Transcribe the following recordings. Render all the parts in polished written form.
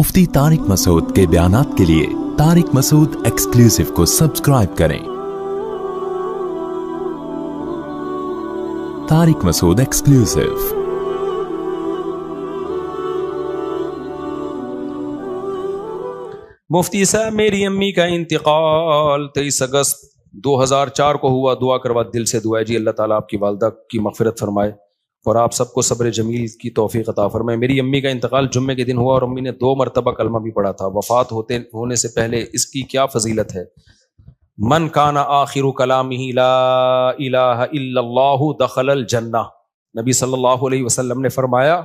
मुफ्ती तारिक मसूद के बयानात के लिए तारिक मसूद एक्सक्लूसिव को सब्सक्राइब करें। तारिक मसूद एक्सक्लूसिव। मुफ्ती साहब, मेरी अम्मी का इंतकाल 23 अगस्त 2004 को हुआ। दुआ करवा, दिल से दुआ है जी, अल्लाह ताला आपकी वालदा की मगफिरत फरमाए और आप सबको सब्र जमील की तौफीक अता फरमाए। मेरी अम्मी का इंतकाल जुम्मे के दिन हुआ और अम्मी ने 2 मरतबा कलमा भी पढ़ा था। वफात होने से पहले इसकी क्या फजीलत है? मन काना आखिरु कलामिही ला इलाहा इल्लल्लाहु दखलल जन्नह। नबी सल्लल्लाहु अलैहि वसल्लम ने फरमाया,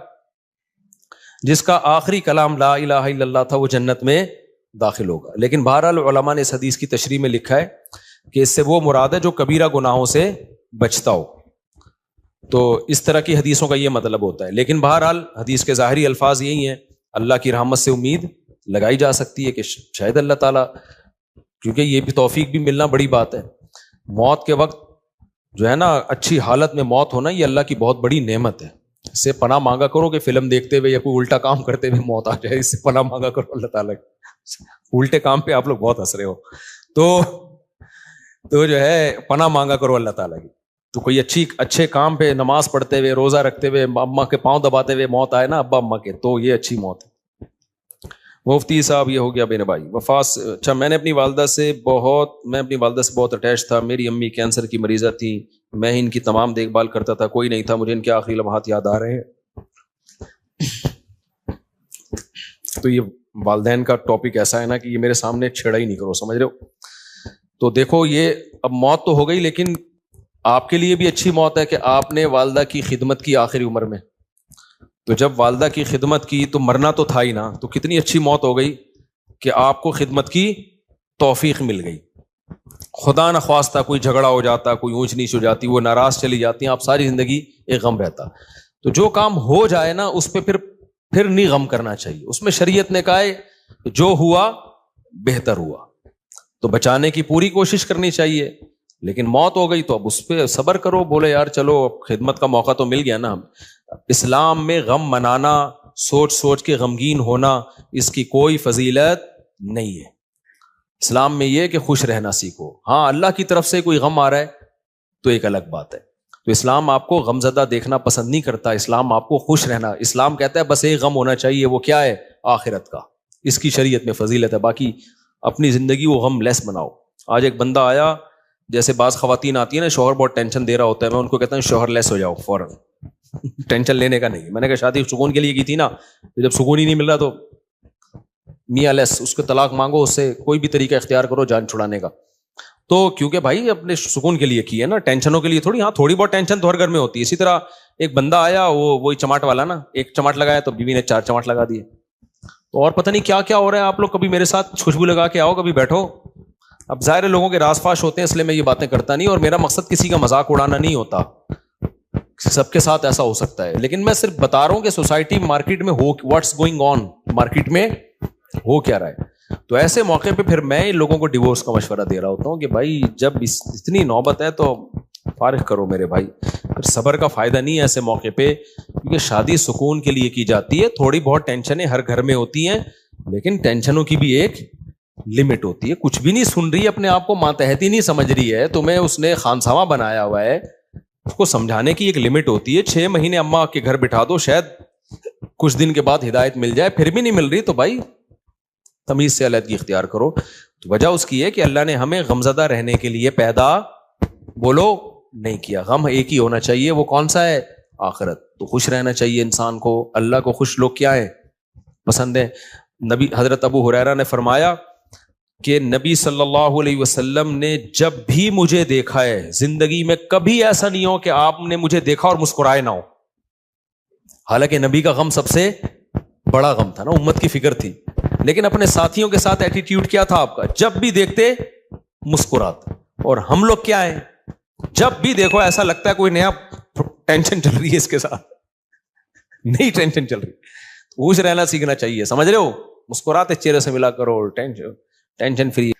जिसका आखिरी कलाम ला इलाहा इल्लल्लाह था वो जन्नत में दाखिल होगा। लेकिन बहरहाल उलमा ने इस हदीस की तशरीह में लिखा है कि इससे वो मुराद है जो कबीरा गुनाहों से बचता हो। तो इस तरह की हदीसों का ये मतलब होता है। लेकिन बहरहाल हदीस के ज़ाहिरी अल्फाज यही हैं, अल्लाह की रहमत से उम्मीद लगाई जा सकती है कि शायद अल्लाह ताला, क्योंकि ये भी तौफीक भी मिलना बड़ी बात है। मौत के वक्त जो है ना, अच्छी हालत में मौत होना, ये अल्लाह की बहुत बड़ी नेमत है। इससे पनाह मांगा करो कि फिल्म देखते हुए या कोई उल्टा काम करते हुए मौत आ जाए। इससे पनाह मांगा करो अल्लाह ताला की। उल्टे काम पे आप लोग बहुत हंस रहे हो, तो जो है पनाह मांगा करो अल्लाह ताला की। तो कोई अच्छे काम पे नमाज पढ़ते हुए, रोजा रखते हुए, अम्मा के पांव दबाते हुए मौत आए ना, अब्बा अम्मा के, तो ये अच्छी मौत है। मुफ्ती साहब, ये हो गया मेरे भाई वफात। अच्छा, मैं अपनी वालदा से बहुत अटैच था। मेरी अम्मी कैंसर की मरीजा थी, मैं ही इनकी तमाम देखभाल करता था, कोई नहीं था। मुझे इनके आखिरी लम्हात याद आ रहे हैं। तो ये वालदैन का टॉपिक ऐसा है ना कि ये मेरे सामने छेड़ा ही नहीं करो, समझ रहे हो? तो देखो, ये अब मौत तो हो गई, लेकिन आपके लिए भी अच्छी मौत है कि आपने वालदा की खिदमत की आखिरी उम्र में। तो जब वालदा की खिदमत की तो मरना तो था ही ना, तो कितनी अच्छी मौत हो गई कि आपको खिदमत की तौफीक मिल गई। खुदा न ख्वास्ता कोई झगड़ा हो जाता, कोई ऊंच नीच हो जाती, वो नाराज चली जाती, आप सारी जिंदगी एक गम रहता। तो जो काम हो जाए ना, उस पर फिर नहीं गम करना चाहिए। उसमें शरीयत ने कहा है जो हुआ बेहतर हुआ, तो बचाने की पूरी कोशिश करनी चाहिए। लेकिन मौत हो गई तो अब उस पर सब्र करो, बोले यार चलो खिदमत का मौका तो मिल गया ना। इस्लाम में गम मनाना, सोच सोच के गमगीन होना, इसकी कोई फजीलत नहीं है। इस्लाम में यह कि खुश रहना सीखो। हाँ, अल्लाह की तरफ से कोई गम आ रहा है तो एक अलग बात है। तो इस्लाम आपको गमजदा देखना पसंद नहीं करता, इस्लाम आपको खुश रहना। इस्लाम कहता है बस एक गम होना चाहिए, वो क्या है? आखिरत का। इसकी शरीयत में फजीलत है। बाकी अपनी जिंदगी वो गम लेस बनाओ। आज एक बंदा आया, जैसे बाज खवातीन आती है ना, शौहर बहुत टेंशन दे रहा होता है, मैं उनको कहता हूँ शौहर लेस हो जाओ फौरन। टेंशन लेने का नहीं। मैंने कहा शादी सुकून के लिए की थी ना, जब सुकून ही नहीं मिल रहा तो मियाँ लेस, उसको तलाक मांगो, उससे कोई भी तरीका इख्तियार करो जान छुड़ाने का। तो क्योंकि भाई अपने सुकून के लिए की है ना, टेंशनों के लिए थोड़ी। हाँ, थोड़ी बहुत टेंशन तो हर घर में होती है। इसी तरह एक बंदा आया, वही चमाट वाला ना, एक चमाट लगाया तो बीवी ने 4 चमाट लगा दिए। तो और पता नहीं क्या क्या हो रहा है। आप लोग कभी मेरे साथ खुशबू लगा के आओ, कभी बैठो। अब जाहिर लोगों के राज-फाश होते हैं, इसलिए मैं ये बातें करता नहीं, और मेरा मकसद किसी का मजाक उड़ाना नहीं होता। सबके साथ ऐसा हो सकता है, लेकिन मैं सिर्फ बता रहा हूं कि सोसाइटी, मार्केट में हो, व्हाट्स गोइंग ऑन, मार्केट में हो क्या रहा है। तो ऐसे मौके पे फिर मैं इन लोगों को डिवोर्स का मशवरा दे रहा होता हूँ कि भाई जब इतनी नौबत है तो फारिग करो मेरे भाई। फिर सब्र का फायदा नहीं है ऐसे मौके पे, क्योंकि शादी सुकून के लिए की जाती है। थोड़ी बहुत टेंशनें हर घर में होती हैं, लेकिन टेंशनों की भी एक लिमिट होती है। कुछ भी नहीं सुन रही, अपने आप को मातहती नहीं समझ रही है, तुम्हें उसने खानसामा बनाया हुआ है, उसको समझाने की एक लिमिट होती है। 6 महीने अम्मा के घर बिठा दो, शायद कुछ दिन के बाद हिदायत मिल जाए, फिर भी नहीं मिल रही तो भाई तमीज से अलग इख्तियार करो। तो वजह उसकी है कि अल्लाह ने हमें गमजदा रहने के लिए पैदा, बोलो, नहीं किया। गम एक ही होना चाहिए, वो कौन सा है? आखिरत। तो खुश रहना चाहिए इंसान को। अल्लाह को खुश लोग क्या है? पसंद है। नबी हजरत अबू हुरैरा ने फरमाया कि नबी सल्लल्लाहु अलैहि वसल्लम ने जब भी मुझे देखा है जिंदगी में, कभी ऐसा नहीं हो कि आपने मुझे देखा और मुस्कुराए ना हो। हालांकि नबी का गम सबसे बड़ा गम था ना, उम्मत की फिक्र थी, लेकिन अपने साथियों के साथ एटीट्यूड क्या था आपका? जब भी देखते मुस्कुराते। और हम लोग क्या है, जब भी देखो ऐसा लगता है कोई नया टेंशन चल रही है इसके साथ, नई टेंशन चल रही। खुश रहना सीखना चाहिए, समझ रहे हो? मुस्कुराते चेहरे से मिला करो, टेंशन फ्री।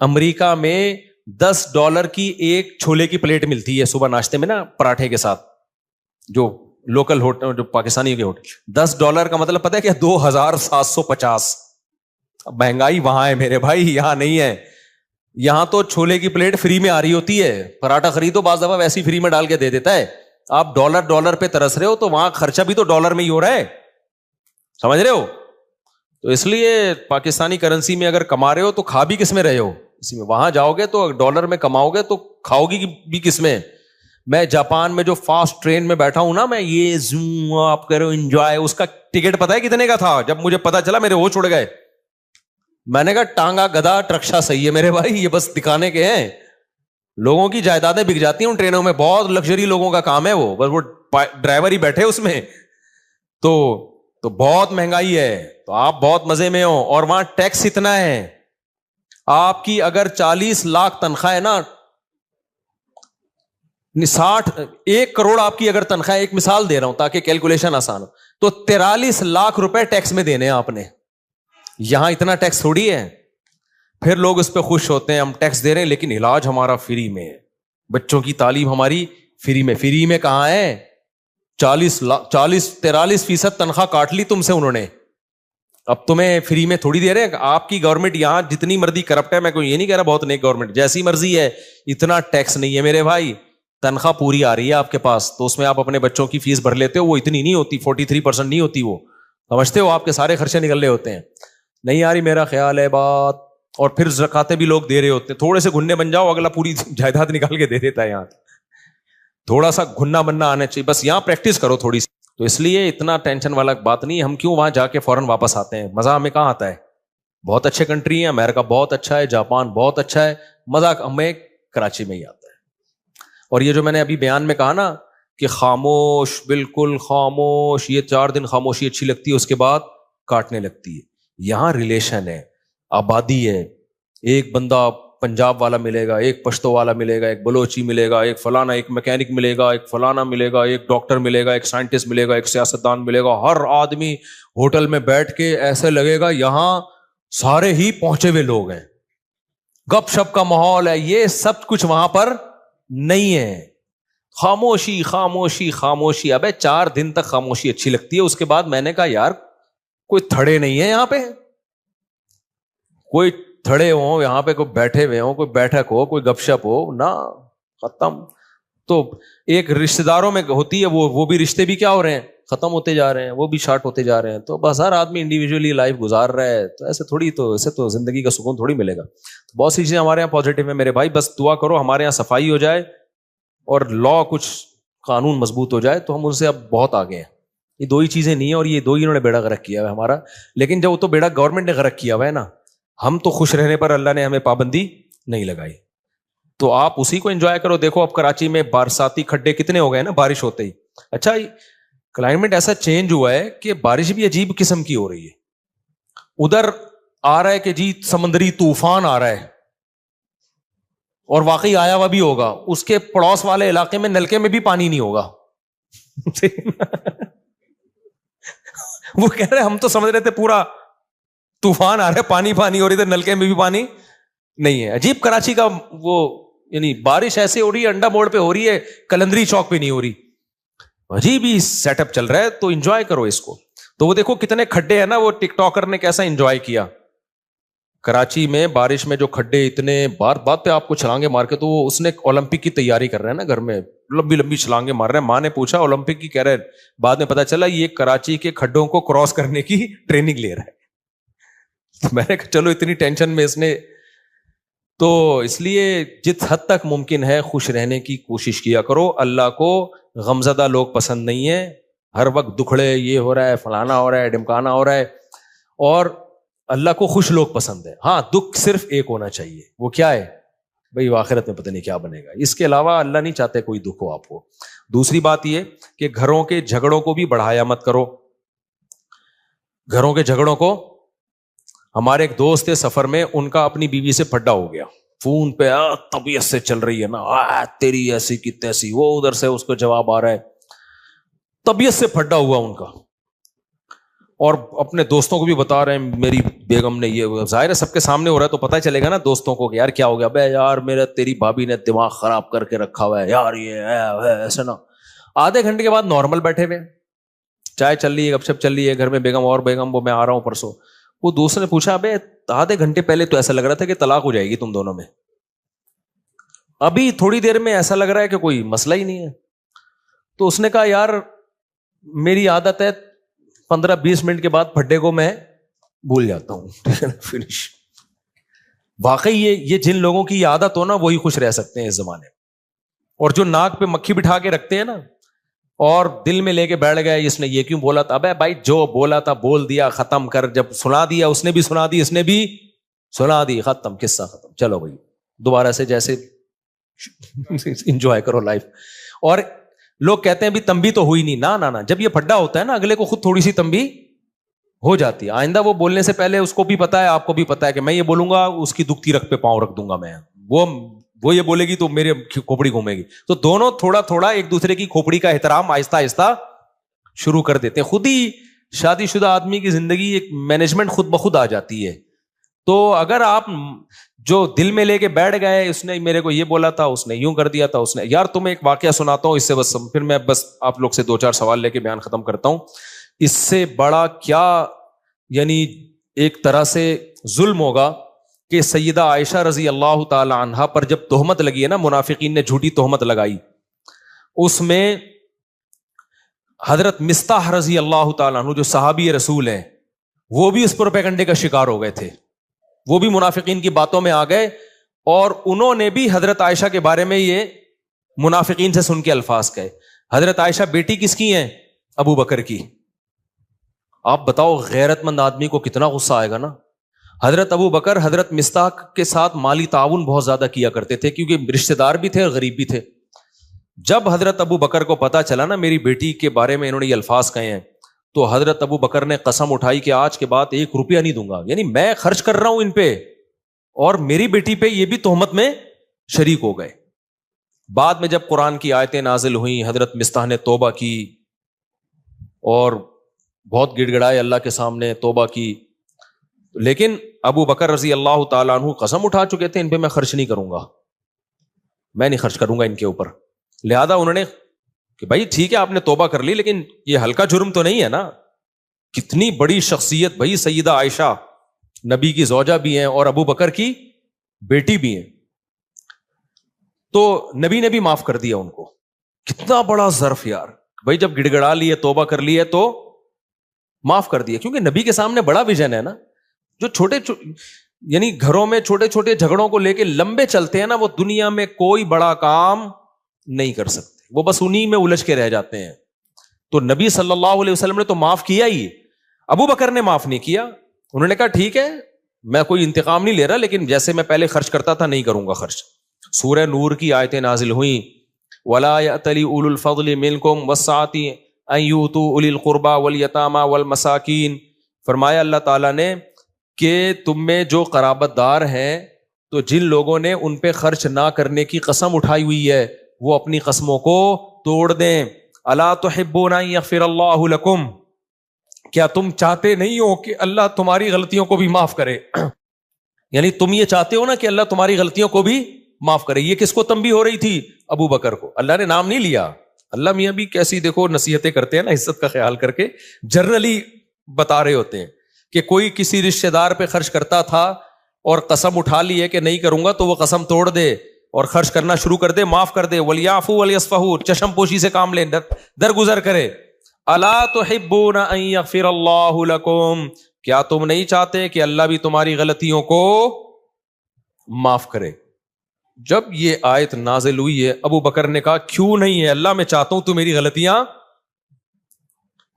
अमेरिका में $10 की एक छोले की प्लेट मिलती है सुबह नाश्ते में ना, पराठे के साथ, जो لوکل ہوٹل جو پاکستانی کے ہوٹل, $10 کا مطلب پتہ ہے کیا, 2750. مہنگائی وہاں ہے میرے بھائی, یہاں نہیں ہے. یہاں تو چھولے کی پلیٹ فری میں آ رہی ہوتی ہے, پراٹھا خریدو بعض دفعہ ویسی فری میں ڈال کے دے دیتا ہے. آپ ڈالر پہ ترس رہے ہو, تو وہاں خرچہ بھی تو ڈالر میں ہی ہو رہا ہے, سمجھ رہے ہو. تو اس لیے پاکستانی کرنسی میں اگر کما رہے ہو تو کھا بھی کس میں رہے ہو اسی میں. وہاں جاؤ گے تو ڈالر میں کماؤ گے تو کھاؤ گی بھی کس میں. میں جاپان میں جو فاسٹ ٹرین میں بیٹھا ہوں نا, میں یہ زوم آپ کرو انجوائے, اس کا ٹکٹ پتا ہے کتنے کا تھا؟ جب مجھے پتا چلا میرے ہوش اڑ گئے. میں نے کہا ٹانگا گدا ٹرکشا صحیح ہے میرے بھائی, یہ بس دکھانے کے ہیں. لوگوں کی جائیدادیں بک جاتی ہیں ان ٹرینوں میں, بہت لگژری لوگوں کا کام ہے وہ, بس وہ ڈرائیور ہی بیٹھے اس میں. تو بہت مہنگائی ہے, تو آپ بہت مزے میں ہو. اور وہاں ٹیکس اتنا ہے, آپ کی اگر 40 لاکھ تنخواہ ہے نا, 1 کروڑ آپ کی اگر تنخواہ, ایک مثال دے رہا ہوں تاکہ کیلکولیشن آسان ہو, تو 43 لاکھ روپے ٹیکس میں دینے ہیں آپ نے. یہاں اتنا ٹیکس تھوڑی ہے. پھر لوگ اس پہ خوش ہوتے ہیں, ہم ٹیکس دے رہے ہیں لیکن علاج ہمارا فری میں ہے, بچوں کی تعلیم ہماری فری میں. فری میں کہاں ہے؟ 43% تنخواہ کاٹ لی تم سے انہوں نے, اب تمہیں فری میں تھوڑی دے رہے ہیں. آپ کی گورنمنٹ یہاں جتنی مرضی کرپٹ ہے, میں کوئی یہ نہیں کہہ رہا بہت نیک گورنمنٹ, جیسی مرضی ہے, اتنا ٹیکس نہیں ہے میرے بھائی. تنخواہ پوری آ رہی ہے آپ کے پاس, تو اس میں آپ اپنے بچوں کی فیس بھر لیتے ہو, وہ اتنی نہیں ہوتی, 43% نہیں ہوتی وہ, سمجھتے ہو, آپ کے سارے خرچے نکل رہے ہوتے ہیں. نہیں آ رہی میرا خیال ہے بات. اور پھر زکاتیں بھی لوگ دے رہے ہوتے ہیں, تھوڑے سے گھننے بن جاؤ, اگلا پوری جائیداد نکال کے دے دیتا ہے. یہاں تھوڑا سا گھننا بننا آنا چاہیے, بس یہاں پریکٹس کرو تھوڑی سی. تو اس لیے اتنا ٹینشن والا بات نہیں. ہم کیوں وہاں جا کے فوراً واپس آتے ہیں؟ مزہ ہمیں کہاں آتا ہے؟ بہت اچھے کنٹری ہیں, امریکہ بہت اچھا ہے, جاپان بہت اچھا ہے, مزہ ہمیں کراچی میں ہی آتا ہے. اور یہ جو میں نے ابھی بیان میں کہا نا کہ خاموش, بالکل خاموش, یہ 4 دن خاموشی اچھی لگتی ہے, اس کے بعد کاٹنے لگتی ہے. یہاں ریلیشن ہے, آبادی ہے, ایک بندہ پنجاب والا ملے گا, ایک پشتو والا ملے گا, ایک بلوچی ملے گا, ایک فلانا, ایک میکینک ملے گا, ایک فلانا ملے گا, ایک ڈاکٹر ملے گا, ایک سائنٹسٹ ملے گا, ایک سیاستدان ملے گا. ہر آدمی ہوٹل میں بیٹھ کے ایسے لگے گا یہاں سارے ہی پہنچے ہوئے لوگ ہیں, گپ شپ کا ماحول ہے. یہ سب کچھ وہاں پر نہیں ہے. خاموشی خاموشی خاموشی. ابے 4 دن تک خاموشی اچھی لگتی ہے, اس کے بعد میں نے کہا یار کوئی تھڑے نہیں ہے یہاں پہ, کوئی تھڑے ہوں یہاں پہ, کوئی بیٹھے ہوئے ہوں, کوئی بیٹھک ہو, کوئی گپ شپ ہو نا, ختم. تو ایک رشتہ داروں میں ہوتی ہے وہ بھی رشتے بھی کیا ہو رہے ہیں, ختم ہوتے جا رہے ہیں, وہ بھی شارٹ ہوتے جا رہے ہیں. تو بس ہر آدمی انڈیویجولی لائف گزار رہا ہے, تو ایسے تھوڑی, تو ایسے تو زندگی کا سکون تھوڑی ملے گا. بہت سی چیزیں ہمارے یہاں پازیٹیو ہے میرے بھائی, بس دعا کرو ہمارے یہاں صفائی ہو جائے اور لا کچھ قانون مضبوط ہو جائے, تو ہم ان سے اب بہت آگے ہیں. یہ 2 ہی چیزیں نہیں ہیں, اور یہ 2 ہی انہوں نے بیڑا غرق کیا ہوا ہے ہمارا. لیکن جب وہ تو بیڑا گورنمنٹ نے غرق کیا ہوا ہے نا, ہم تو خوش رہنے پر اللہ نے ہمیں پابندی نہیں لگائی. تو آپ اسی کو انجوائے کرو. دیکھو اب کراچی میں برساتی کھڈے کتنے ہو گئے نا بارش ہوتے ہی. اچھا کلائمیٹ ایسا چینج ہوا ہے کہ بارش بھی عجیب قسم کی ہو رہی ہے. ادھر آ رہا ہے کہ جی سمندری طوفان آ رہا ہے, اور واقعی آیا ہوا بھی ہوگا, اس کے پڑوس والے علاقے میں نلکے میں بھی پانی نہیں ہوگا. وہ کہہ رہے ہم تو سمجھ رہے تھے پورا طوفان آ رہا ہے, پانی پانی, اور ادھر نلکے میں بھی پانی نہیں ہے. عجیب کراچی کا وہ, یعنی بارش ایسے ہو رہی ہے, انڈا موڑ پہ ہو رہی ہے, کلندری چوک پہ نہیں ہو رہی. عجیب ہی سیٹ اپ چل رہا ہے. تو انجوائے کرو اس کو. تو وہ دیکھو کتنے کھڈے ہیں نا, وہ ٹک ٹاکر نے کیسا انجوائے کیا کراچی میں بارش میں, جو کھڈے اتنے بات پہ آپ کو چھلانگے مار کے. تو وہ اس نے اولمپک کی تیاری کر رہے ہیں نا گھر میں, لمبی لمبی چھلانگے مار رہے ہیں. ماں نے پوچھا اولمپک کی, کہہ رہے بعد میں پتا چلا یہ کراچی کے کھڈوں کو کراس کرنے کی ٹریننگ لے رہا ہے. میں نے کہا چلو اتنی ٹینشن میں اس نے. تو اس لیے جت حد تک ممکن ہے خوش رہنے کی کوشش کیا کرو. اللہ کو غمزدہ لوگ پسند نہیں ہے, ہر وقت دکھڑے, یہ ہو رہا ہے, فلانا ہو رہا ہے, ڈمکانا ہو رہا ہے. اور اللہ کو خوش لوگ پسند ہے. ہاں دکھ صرف ایک ہونا چاہیے, وہ کیا ہے بھئی, آخرت میں پتہ نہیں کیا بنے گا. اس کے علاوہ اللہ نہیں چاہتے کوئی دکھ ہو آپ کو. دوسری بات یہ کہ گھروں کے جھگڑوں کو بھی بڑھایا مت کرو. گھروں کے جھگڑوں کو, ہمارے ایک دوست تھے سفر میں, ان کا اپنی بیوی سے پھڈا ہو گیا فون پہ, طبیعت سے چل رہی ہے نا, تیری ایسی کی تیسی. وہ ادھر سے اس کو جواب آ رہا ہے, طبیعت سے پھڈا ہوا ان کا. اور اپنے دوستوں کو بھی بتا رہے ہیں میری بیگم نے یہ. ظاہر ہے سب کے سامنے ہو رہا ہے تو پتہ چلے گا نا دوستوں کو کہ یار کیا ہو گیا. بے یار میرا تیری بھابھی نے دماغ خراب کر کے رکھا ہوا ہے یار, یہ ایسے نا. आधे घंटे के बाद नॉर्मल बैठे हुए, चाय चल रही है, गपशप चल रही है, घर में बेगम और बेगम, वो मैं आ रहा हूं परसों। वो दूसरे ने पूछा, अबे आधे घंटे पहले तो ऐसा लग रहा था कि तलाक हो जाएगी तुम दोनों में, अभी थोड़ी देर में ऐसा लग रहा है कि कोई मसला ही नहीं है। तो उसने कहा, यार मेरी आदत है 15-20 मिनट के बाद फड्डे को मैं भूल जाता हूं, फिनिश। वाकई ये जिन लोगों की आदत हो ना, वही खुश रह सकते हैं इस जमाने में। और जो नाक पे मक्खी बिठा के रखते हैं ना, और दिल में लेके बैठ गए, इसने ये क्यों बोला था, अबे भाई जो बोला था बोल दिया, खत्म कर। जब सुना दिया, उसने भी सुना दी, इसने भी सुना दी, खत्म, किस्सा खत्म, चलो भाई दोबारा से जैसे इंजॉय करो लाइफ। और लोग कहते हैं भी तंबी तो हुई नहीं, ना ना ना, जब ये फड्डा होता है ना, अगले को खुद थोड़ी सी तंबी हो जाती है। आइंदा वो बोलने से पहले उसको भी पता है, आपको भी पता है कि मैं ये बोलूंगा, उसकी दुखती रख पे पांव रख दूंगा मैं, वो ये बोलेगी तो मेरे खोपड़ी घूमेगी। तो दोनों थोड़ा थोड़ा एक दूसरे की खोपड़ी का एहतराम आहिस्ता आहिस्ता शुरू कर देते हैं। खुद ही शादीशुदा आदमी की जिंदगी एक मैनेजमेंट खुद ब खुद आ जाती है। तो अगर आप जो दिल में लेके बैठ गए, उसने मेरे को ये बोला था, उसने यूं कर दिया था, उसने, यार तुम्हें एक वाकया सुनाता हूं, इससे बस फिर मैं बस आप लोग से 2-4 सवाल लेके बयान खत्म करता हूं। इससे बड़ा क्या यानी एक तरह से जुल्म होगा कि सैयदा आयशा रजी अल्लाह ताला अन्हा पर जब तोहमत लगी है ना, मुनाफिकीन ने झूठी तोहमत लगाई, उसमें हजरत मिस्ताह रजी अल्लाह ताला अन्हु जो सहाबी रसूल हैं, वो भी उस प्रोपेगंडे का शिकार हो गए थे। वो भी मुनाफिकीन की बातों में आ गए और उन्होंने भी हजरत आयशा के बारे में ये मुनाफिकीन से सुन के अल्फाज कहे। हजरत आयशा बेटी किसकी हैं? अबू बकर की। आप बताओ गैरतमंद आदमी को कितना गुस्सा आएगा ना। हजरत अबू बकर हजरत मिस्ताह के साथ माली ताउन बहुत ज्यादा किया करते थे, क्योंकि रिश्तेदार भी थे और गरीब भी थे। जब हजरत अबू बकर को पता चला ना मेरी बेटी के बारे में इन्होंने ये अल्फाज कहे हैं, तो हजरत अबू बकर ने कसम उठाई कि आज के बाद 1 रुपया नहीं दूंगा, यानी मैं खर्च कर रहा हूं इन पे और मेरी बेटी पे ये भी तोहमत में शरीक हो गए। बाद में जब कुरान की आयतें नाजिल हुई, हजरत मिस्ताह ने तौबा की और बहुत गिड़गिड़ाए, अल्लाह के सामने तौबा की। लेकिन अबू बकर रजी अल्लाह ताला अन्हु कसम उठा चुके थे, इन पे मैं खर्च नहीं करूंगा, मैं नहीं खर्च करूंगा इनके ऊपर। लिहाजा उन्होंने कि भाई ठीक है आपने तौबा कर ली, लेकिन ये हल्का जुर्म तो नहीं है ना। कितनी बड़ी शख्सियत भाई, सैयदा आयशा नबी की ज़ौजा भी हैं और अबू बकर की बेटी भी हैं। तो नबी ने भी माफ कर दिया उनको। कितना बड़ा ज़र्फ यार भाई, जब गिड़गिड़ा लिए, तौबा कर लिए तो माफ कर दिया, क्योंकि नबी के सामने बड़ा विजन है ना। जो छोटे यानी घरों में छोटे छोटे झगड़ों को लेके लंबे चलते हैं ना, वो दुनिया में कोई बड़ा काम नहीं कर सकते, वो बस उन्हीं में उलझ के रह जाते हैं। तो नबी सल्लल्लाहु अलैहि वसल्लम ने तो माफ किया ही, अबू बकर ने माफ नहीं किया। उन्होंने कहा ठीक है मैं कोई इंतकाम नहीं ले रहा, लेकिन जैसे मैं पहले खर्च करता था नहीं करूंगा खर्च। सूरह नूर की आयतें नाजिल हुई, वला यअतली उलुल फज़्लि मिनकुम वस्साअति अन यूतू उलिल कुर्बा वल यतामा वल मसाकीन। फरमाया अल्लाह ताला ने कि तुम में जो कराबतदार हैं, तो जिन लोगों ने उन पे खर्च ना करने की कसम उठाई हुई है, वो अपनी कसमों को तोड़ दें। अला तुहिब्बूना अन यग़फ़िरल्लाहु लकुम, क्या तुम चाहते नहीं हो कि अल्लाह तुम्हारी गलतियों को भी माफ करे? यानी तुम ये चाहते हो ना कि अल्लाह तुम्हारी गलतियों को भी माफ करे। ये किसको तंबी हो रही थी? अबू बकर को। अल्लाह ने नाम नहीं लिया। अल्लाह मियां भी कैसी देखो नसीहतें करते हैं ना, इज्जत का ख्याल करके जनरली बता रहे होते हैं कि कोई किसी रिश्तेदार पे खर्च करता था और कसम उठा ली है कि नहीं करूंगा, तो वो कसम तोड़ दे और खर्च करना शुरू कर दे, माफ कर दे। वलियाफू वलियस्फहू, चशमपोशी से काम ले, दरगुजर करे। अला तुहिब्बूना अन यग़फ़िरल्लाहु लकुम, क्या तुम नहीं चाहते कि अल्लाह भी तुम्हारी गलतियों को माफ करे? जब ये आयत नाजिल हुई है, अबू बकर ने कहा क्यों नहीं है अल्लाह, मैं चाहता हूं तू मेरी गलतियां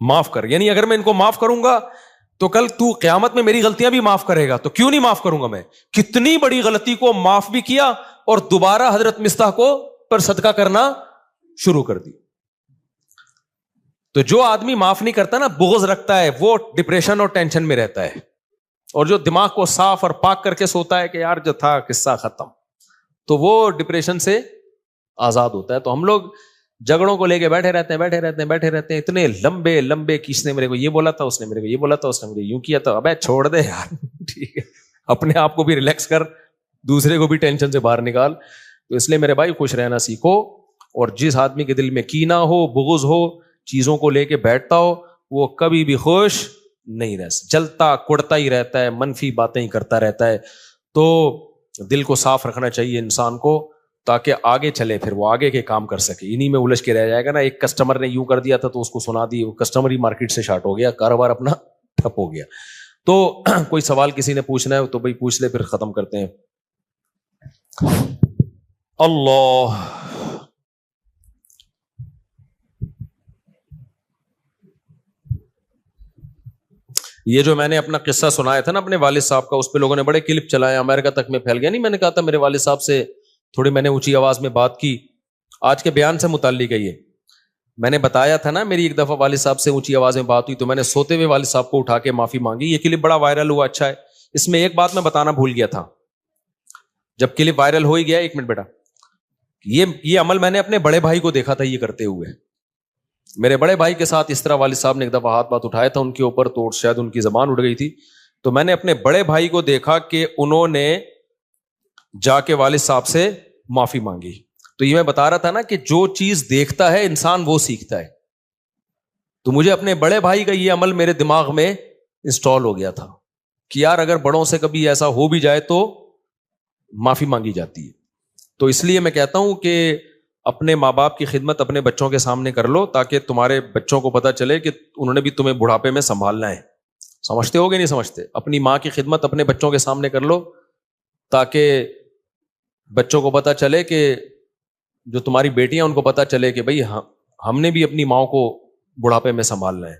माफ कर। यानी अगर मैं इनको माफ करूंगा तो कल तू क़यामत में मेरी गलतियां भी माफ करेगा, तो क्यों नहीं माफ करूंगा मैं? कितनी बड़ी गलती को माफ भी किया और दोबारा हजरत मिस्ताह को पर सदका करना शुरू कर दी। तो जो आदमी माफ नहीं करता ना, बुग़्ज़ रखता है, वो डिप्रेशन और टेंशन में रहता है। और जो दिमाग को साफ और पाक करके सोता है कि यार जो था किस्सा खत्म, तो वो डिप्रेशन से आजाद होता है। तो हम लोग झगड़ों को लेके बैठे रहते हैं, इतने लंबे लंबे कि इसने मेरे को ये बोला था, उसने मेरे को ये बोला था, उसने मुझे यूं किया था। अबे छोड़ दे यार ठीक है, अपने आप को भी रिलैक्स कर, दूसरे को भी टेंशन से बाहर निकाल। तो इसलिए मेरे भाई खुश रहना सीखो اور جس آدمی کے دل میں کینہ ہو, بغض ہو, چیزوں کو لے کے بیٹھتا ہو, وہ کبھی بھی خوش نہیں رہ سکتا, جلتا کڑتا ہی رہتا ہے, منفی باتیں ہی کرتا رہتا ہے. تو دل کو صاف رکھنا چاہیے انسان کو, تاکہ آگے چلے, پھر وہ آگے کے کام کر سکے. انہی میں الجھ کے رہ جائے گا نا, ایک کسٹمر نے یوں کر دیا تھا تو اس کو سنا دی, وہ کسٹمر ہی مارکیٹ سے شارٹ ہو گیا, کاروبار اپنا ٹھپ ہو گیا. تو کوئی سوال کسی نے پوچھنا ہے تو بھائی پوچھ لے, پھر ختم کرتے ہیں. اللہ, یہ جو میں نے اپنا قصہ سنایا تھا نا اپنے والد صاحب کا, اس پہ لوگوں نے بڑے کلپ چلائے, امریکہ تک میں پھیل گیا. نہیں, میں نے کہا تھا میرے والد صاحب سے تھوڑی میں نے اونچی آواز میں بات کی, آج کے بیان سے متعلق ہے یہ. میں نے بتایا تھا نا میری ایک دفعہ والد صاحب سے اونچی آواز میں بات ہوئی, تو میں نے سوتے ہوئے والد صاحب کو اٹھا کے معافی مانگی. یہ کلپ بڑا وائرل ہوا, اچھا ہے. اس میں ایک بات میں بتانا بھول گیا تھا, جب کلپ وائرل ہو ہی گیا, ایک منٹ بیٹا, یہ عمل میں نے اپنے بڑے بھائی کو دیکھا تھا یہ کرتے ہوئے. میرے بڑے بھائی کے ساتھ اس طرح والد صاحب نے ایک دفعہ ہاتھ بات اٹھایا تھا ان کے اوپر, تو شاید ان کی زبان اڑ گئی تھی. تو میں نے اپنے بڑے بھائی کو دیکھا کہ انہوں نے جا کے والد صاحب سے معافی مانگی. تو یہ میں بتا رہا تھا نا کہ جو چیز دیکھتا ہے انسان وہ سیکھتا ہے. تو مجھے اپنے بڑے بھائی کا یہ عمل میرے دماغ میں انسٹال ہو گیا تھا کہ یار اگر بڑوں سے کبھی ایسا ہو بھی جائے تو معافی مانگی جاتی ہے. تو اس لیے میں کہتا ہوں کہ اپنے ماں باپ کی خدمت اپنے بچوں کے سامنے کر لو, تاکہ تمہارے بچوں کو پتا چلے کہ انہوں نے بھی تمہیں بڑھاپے میں سنبھالنا ہے. سمجھتے ہو گے نہیں سمجھتے؟ اپنی ماں کی خدمت اپنے بچوں کے سامنے کر لو, تاکہ بچوں کو پتا چلے کہ جو تمہاری بیٹیاں ان کو پتا چلے کہ بھائی ہم نے بھی اپنی ماں کو بڑھاپے میں سنبھالنا ہے.